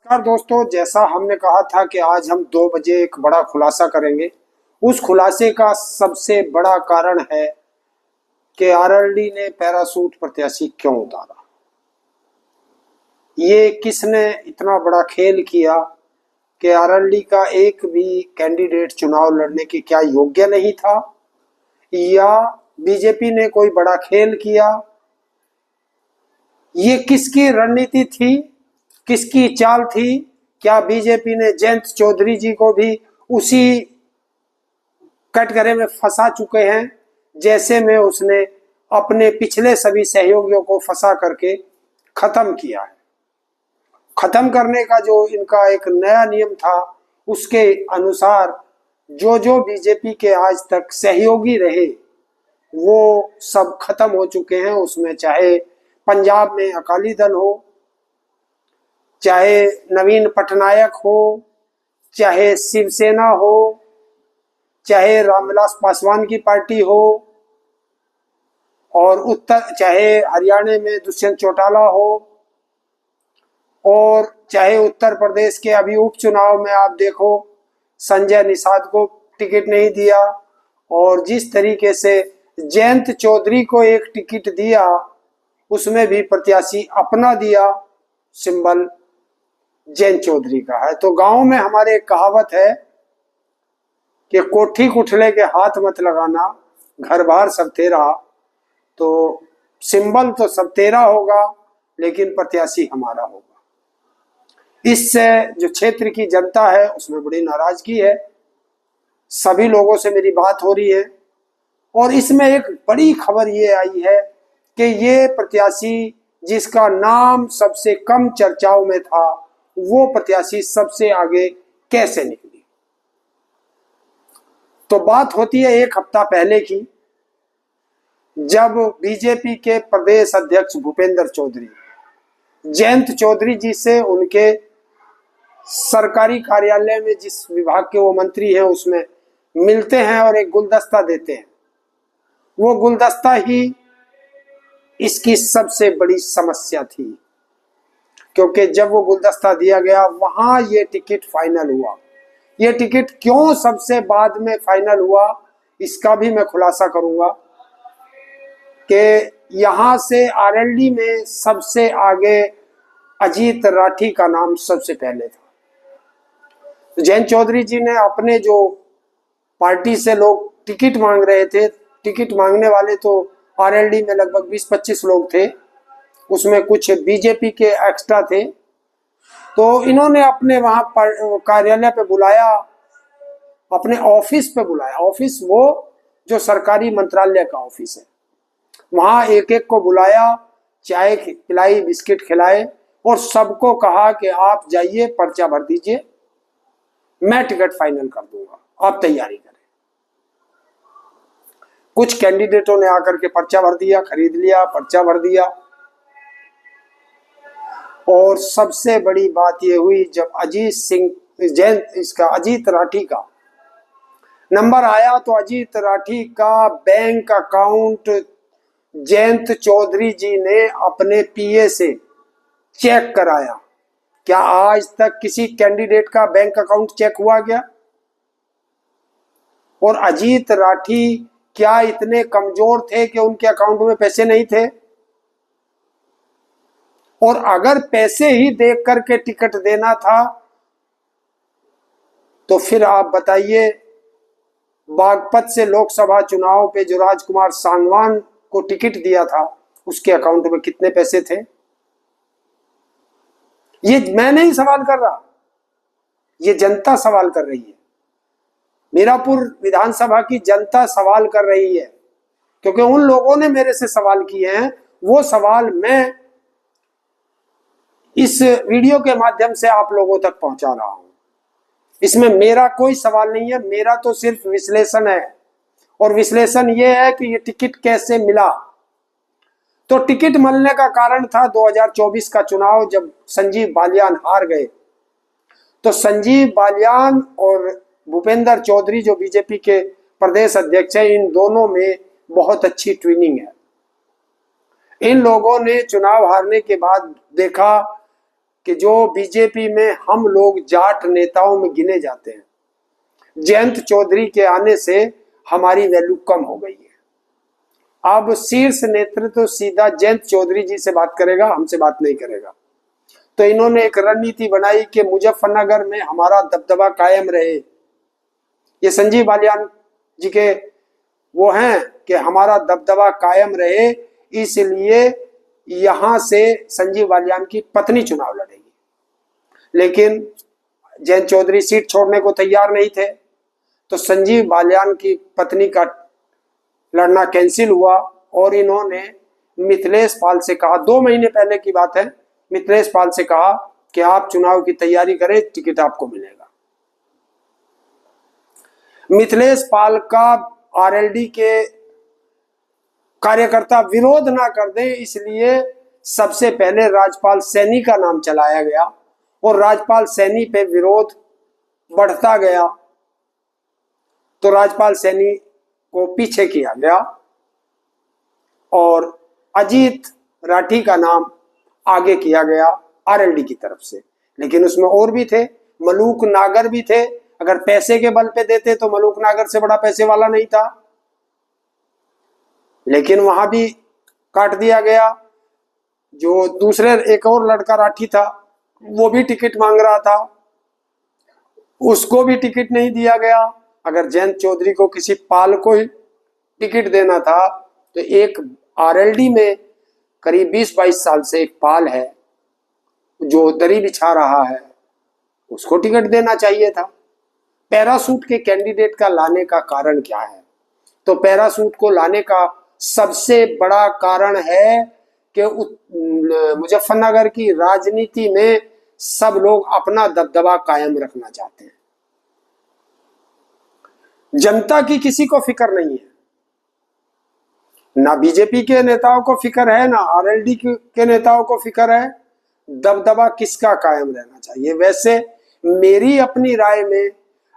नमस्कार दोस्तों, जैसा हमने कहा था कि आज हम 2 बजे एक बड़ा खुलासा करेंगे। उस खुलासे का सबसे बड़ा कारण है कि आरएलडी ने पैरासूट प्रत्याशी क्यों उतारा। ये किसने इतना बड़ा खेल किया कि आरएलडी का एक भी कैंडिडेट चुनाव लड़ने के क्या योग्य नहीं था, या बीजेपी ने कोई बड़ा खेल किया। ये किसकी रणनीति थी, किसकी चाल थी? क्या बीजेपी ने जयंत चौधरी जी को भी उसी कटघरे में फंसा चुके हैं जैसे में उसने अपने पिछले सभी सहयोगियों को फंसा करके खत्म किया है। खत्म करने का जो इनका एक नया नियम था, उसके अनुसार जो जो बीजेपी के आज तक सहयोगी रहे वो सब खत्म हो चुके हैं। उसमें चाहे पंजाब में अकाली दल हो, चाहे नवीन पटनायक हो, चाहे शिवसेना हो, चाहे रामविलास पासवान की पार्टी हो, और चाहे हरियाणा में दुष्यंत चौटाला हो, और चाहे उत्तर प्रदेश के अभी उपचुनाव में आप देखो संजय निषाद को टिकट नहीं दिया, और जिस तरीके से जयंत चौधरी को एक टिकट दिया उसमें भी प्रत्याशी अपना दिया, सिंबल जयंत चौधरी का है। तो गांव में हमारे एक कहावत है कि कोठी कुठले के हाथ मत लगाना, घर बार सब तेरा। तो सिंबल तो सब तेरा होगा लेकिन प्रत्याशी हमारा होगा। इससे जो क्षेत्र की जनता है उसमें बड़ी नाराजगी है। सभी लोगों से मेरी बात हो रही है, और इसमें एक बड़ी खबर ये आई है कि ये प्रत्याशी जिसका नाम सबसे कम चर्चाओं में था, वो प्रत्याशी सबसे आगे कैसे निकली। तो बात होती है एक हफ्ता पहले की, जब बीजेपी के प्रदेश अध्यक्ष भूपेंद्र चौधरी जयंत चौधरी जी से उनके सरकारी कार्यालय में जिस विभाग के वो मंत्री हैं उसमें मिलते हैं और एक गुलदस्ता देते हैं। वो गुलदस्ता ही इसकी सबसे बड़ी समस्या थी, क्योंकि जब वो गुलदस्ता दिया गया वहां ये टिकट फाइनल हुआ। ये टिकट क्यों सबसे बाद में फाइनल हुआ इसका भी मैं खुलासा करूंगा कि यहां से आरएलडी में सबसे आगे अजीत राठी का नाम सबसे पहले था। जयंत चौधरी जी ने अपने जो पार्टी से लोग टिकट मांग रहे थे, टिकट मांगने वाले तो आरएलडी में लगभग 20-25 लोग थे, उसमें कुछ बीजेपी के एक्स्ट्रा थे। तो इन्होंने अपने वहां कार्यालय पे बुलाया, अपने ऑफिस पे बुलाया। ऑफिस वो जो सरकारी मंत्रालय का ऑफिस है, वहां एक एक को बुलाया, चाय पिलाई, बिस्किट खिलाए, और सबको कहा कि आप जाइए पर्चा भर दीजिए, मैं टिकट फाइनल कर दूंगा, आप तैयारी करें। कुछ कैंडिडेटों ने आकर के पर्चा भर दिया, खरीद लिया, पर्चा भर दिया। और सबसे बड़ी बात यह हुई जब अजीत राठी का नंबर आया, तो अजीत राठी का बैंक अकाउंट जयंत चौधरी जी ने अपने पीए से चेक कराया। क्या आज तक किसी कैंडिडेट का बैंक अकाउंट चेक हुआ क्या? और अजीत राठी क्या इतने कमजोर थे कि उनके अकाउंट में पैसे नहीं थे? और अगर पैसे ही देख करके टिकट देना था तो फिर आप बताइए, बागपत से लोकसभा चुनाव पे जो राजकुमार सांगवान को टिकट दिया था उसके अकाउंट में कितने पैसे थे? ये मैं नहीं सवाल कर रहा, ये जनता सवाल कर रही है। मीरापुर विधानसभा की जनता सवाल कर रही है, क्योंकि उन लोगों ने मेरे से सवाल किए हैं। वो सवाल मैं इस वीडियो के माध्यम से आप लोगों तक पहुंचा रहा हूं। इसमें मेरा कोई सवाल नहीं है, मेरा तो सिर्फ विश्लेषण है। और विश्लेषण यह है कि ये टिकट कैसे मिला। तो टिकट मिलने का कारण था 2024 का चुनाव, जब संजीव बालियान हार गए। तो संजीव बालियान और भूपेंद्र चौधरी जो बीजेपी के प्रदेश अध्यक्ष है, इन दोनों में बहुत अच्छी ट्विनिंग है। इन लोगों ने चुनाव हारने के बाद देखा कि जो बीजेपी में हम लोग जाट नेताओं में गिने जाते हैं, जयंत चौधरी के आने से हमारी वैल्यू कम हो गई है। अब शीर्ष नेतृत्व सीधा जयंत चौधरी जी से बात करेगा, हमसे बात नहीं करेगा। तो इन्होंने एक रणनीति बनाई कि मुजफ्फरनगर में हमारा दबदबा कायम रहे। ये संजीव बालियान जी के वो हैं कि हमारा दबदबा कायम रहे, इसलिए यहां से संजीव बालियान की पत्नी चुनाव लड़ेगी। लेकिन जयंत चौधरी सीट छोड़ने को तैयार नहीं थे, तो संजीव बालियान की पत्नी का लड़ना कैंसिल हुआ और इन्होंने मिथिलेश पाल से कहा, 2 महीने पहले की बात है, मिथिलेश पाल से कहा कि आप चुनाव की तैयारी करें, टिकट आपको मिलेगा। मिथिलेश पाल का आरएलडी के कार्यकर्ता विरोध ना कर दें, इसलिए सबसे पहले राजपाल सैनी का नाम चलाया गया और राजपाल सैनी पे विरोध बढ़ता गया, तो राजपाल सैनी को पीछे किया गया और अजीत राठी का नाम आगे किया गया आरएलडी की तरफ से। लेकिन उसमें और भी थे, मलूक नागर भी थे। अगर पैसे के बल पे देते तो मलूक नागर से बड़ा पैसे वाला नहीं था, लेकिन वहां भी काट दिया गया। जो दूसरे एक और लड़का राठी था, वो भी टिकट मांग रहा था, उसको भी टिकट नहीं दिया गया। अगर जयंत चौधरी को किसी पाल को ही टिकट देना था, तो एक आरएलडी में करीब 20-22 साल से एक पाल है जो दरी बिछा रहा है, उसको टिकट देना चाहिए था। पैरासूट के कैंडिडेट का लाने का कारण क्या है? तो पैरासूट को लाने का सबसे बड़ा कारण है कि मुजफ्फरनगर की राजनीति में सब लोग अपना दबदबा कायम रखना चाहते हैं। जनता की किसी को फिक्र नहीं है, ना बीजेपी के नेताओं को फिक्र है, ना आरएलडी के नेताओं को फिक्र है। दबदबा किसका कायम रहना चाहिए? वैसे मेरी अपनी राय में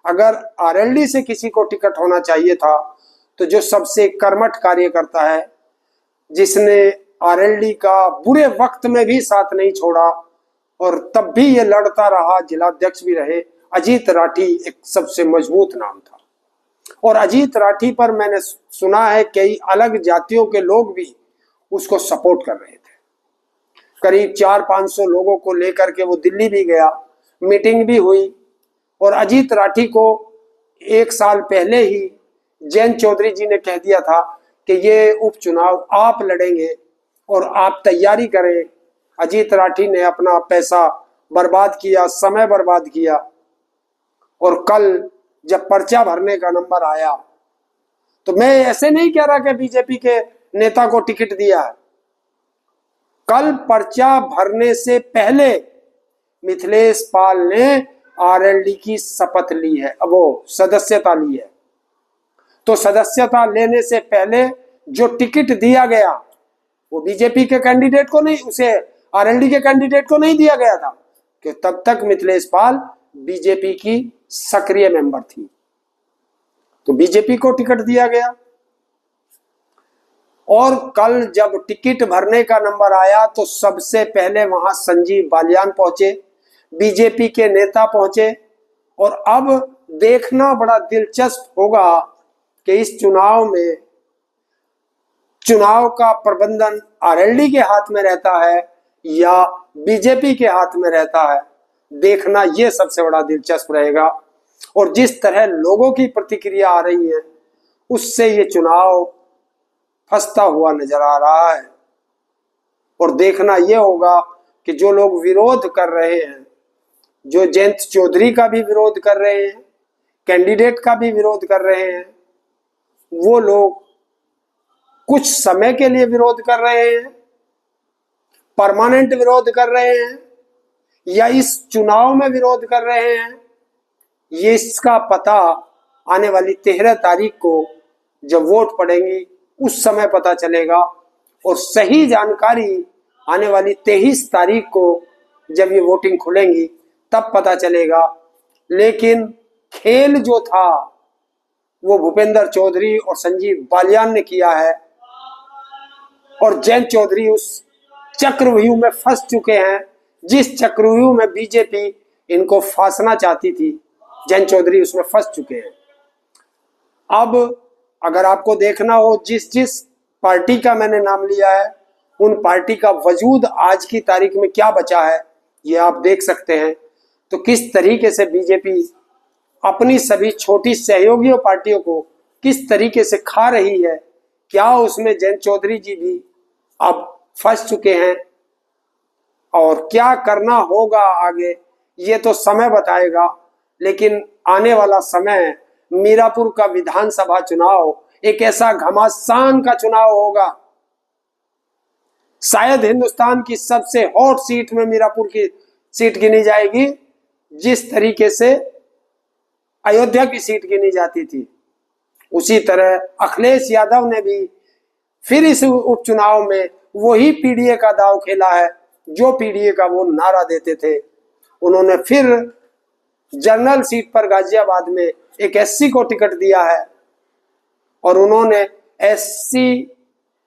अगर आरएलडी से किसी को टिकट होना चाहिए था, तो जो सबसे कर्मठ कार्यकर्ता है, जिसने आरएलडी का बुरे वक्त में भी साथ नहीं छोड़ा और तब भी ये लड़ता रहा, जिलाध्यक्ष भी रहे, अजीत राठी एक सबसे मजबूत नाम था। और अजीत राठी पर मैंने सुना है कई अलग जातियों के लोग भी उसको सपोर्ट कर रहे थे। करीब 400-500 लोगों को लेकर के वो दिल्ली भी गया, मीटिंग भी हुई और अजीत राठी को 1 साल पहले ही जयंत चौधरी जी ने कह दिया था कि ये उपचुनाव आप लड़ेंगे और आप तैयारी करें। अजीत राठी ने अपना पैसा बर्बाद किया, समय बर्बाद किया और कल जब पर्चा भरने का नंबर आया, तो मैं ऐसे नहीं कह रहा कि बीजेपी के नेता को टिकट दिया है। कल पर्चा भरने से पहले मिथिलेश पाल ने आरएलडी की शपथ ली है, अब वो सदस्यता ली है। तो सदस्यता लेने से पहले जो टिकट दिया गया वो बीजेपी के कैंडिडेट को नहीं, उसे आरएलडी के कैंडिडेट को नहीं दिया गया था, कि तब तक मिथिलेश पाल बीजेपी की सक्रिय मेंबर थी, तो बीजेपी को टिकट दिया गया। और कल जब टिकट भरने का नंबर आया तो सबसे पहले वहां संजीव बालियान पहुंचे, बीजेपी के नेता पहुंचे। और अब देखना बड़ा दिलचस्प होगा कि इस चुनाव में चुनाव का प्रबंधन आरएलडी के हाथ में रहता है या बीजेपी के हाथ में रहता है। देखना यह सबसे बड़ा दिलचस्प रहेगा। और जिस तरह लोगों की प्रतिक्रिया आ रही है, उससे ये चुनाव फंसता हुआ नजर आ रहा है। और देखना यह होगा कि जो लोग विरोध कर रहे हैं, जो जयंत चौधरी का भी विरोध कर रहे हैं, कैंडिडेट का भी विरोध कर रहे हैं, वो लोग कुछ समय के लिए विरोध कर रहे हैं, परमानेंट विरोध कर रहे हैं, या इस चुनाव में विरोध कर रहे हैं, ये इसका पता आने वाली 13 तारीख को जब वोट पड़ेंगी उस समय पता चलेगा। और सही जानकारी आने वाली 23 तारीख को जब ये वोटिंग खुलेंगी तब पता चलेगा। लेकिन खेल जो था वो भूपेंद्र चौधरी और संजीव बालियान ने किया है, और जयंत चौधरी उस चक्रव्यूह में फंस चुके हैं जिस चक्रव्यूह में बीजेपी इनको फांसना चाहती थी, जयंत चौधरी उसमें फंस चुके हैं। अब अगर आपको देखना हो, जिस जिस पार्टी का मैंने नाम लिया है, उन पार्टी का वजूद आज की तारीख में क्या बचा है, ये आप देख सकते हैं। तो किस तरीके से बीजेपी अपनी सभी छोटी सहयोगी पार्टियों को किस तरीके से खा रही है, क्या उसमें जयंत चौधरी जी भी अब फंस चुके हैं, और क्या करना होगा आगे, ये तो समय बताएगा। लेकिन आने वाला समय, मीरापुर का विधानसभा चुनाव एक ऐसा घमासान का चुनाव होगा, शायद हिंदुस्तान की सबसे हॉट सीट में मीरापुर की सीट गिनी जाएगी, जिस तरीके से अयोध्या की सीट गिनी जाती थी। उसी तरह अखिलेश यादव ने भी फिर इस उपचुनाव में वही पीडीए का दाव खेला है, जो पीडीए का वो नारा देते थे। उन्होंने फिर जनरल सीट पर गाजियाबाद में एक एससी को टिकट दिया है, और उन्होंने एससी,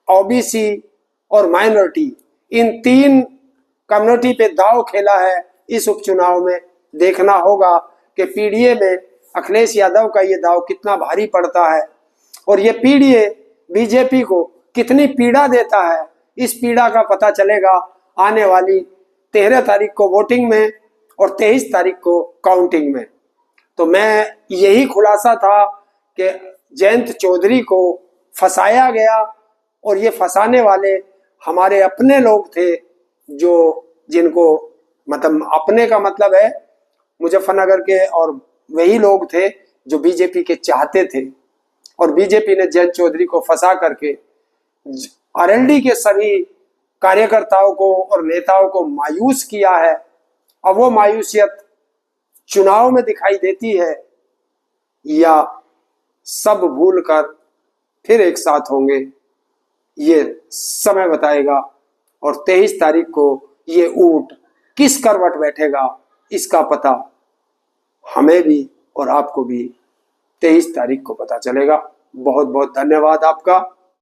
ओबीसी और माइनॉरिटी, इन 3 कम्युनिटी पे दाव खेला है। इस उपचुनाव में देखना होगा कि पीडीए में अखिलेश यादव का ये दाव कितना भारी पड़ता है, और ये पीडीए बीजेपी को कितनी पीड़ा देता है। इस पीड़ा का पता चलेगा आने वाली 13 तारीख को वोटिंग में और 23 तारीख को काउंटिंग में। तो मैं यही खुलासा था कि जयंत चौधरी को फंसाया गया, और ये फंसाने वाले हमारे अपने लोग थे, जो जिनको मतलब अपने का मतलब है मुजफ्फरनगर के, और वही लोग थे जो बीजेपी के चाहते थे। और बीजेपी ने जयंत चौधरी को फंसा करके आरएलडी के सभी कार्यकर्ताओं को और नेताओं को मायूस किया है। अब वो मायूसियत चुनाव में दिखाई देती है, या सब भूलकर फिर एक साथ होंगे, ये समय बताएगा। और 23 तारीख को ये ऊंट किस करवट बैठेगा, इसका पता हमें भी और आपको भी 23 तारीख को पता चलेगा। बहुत बहुत धन्यवाद आपका।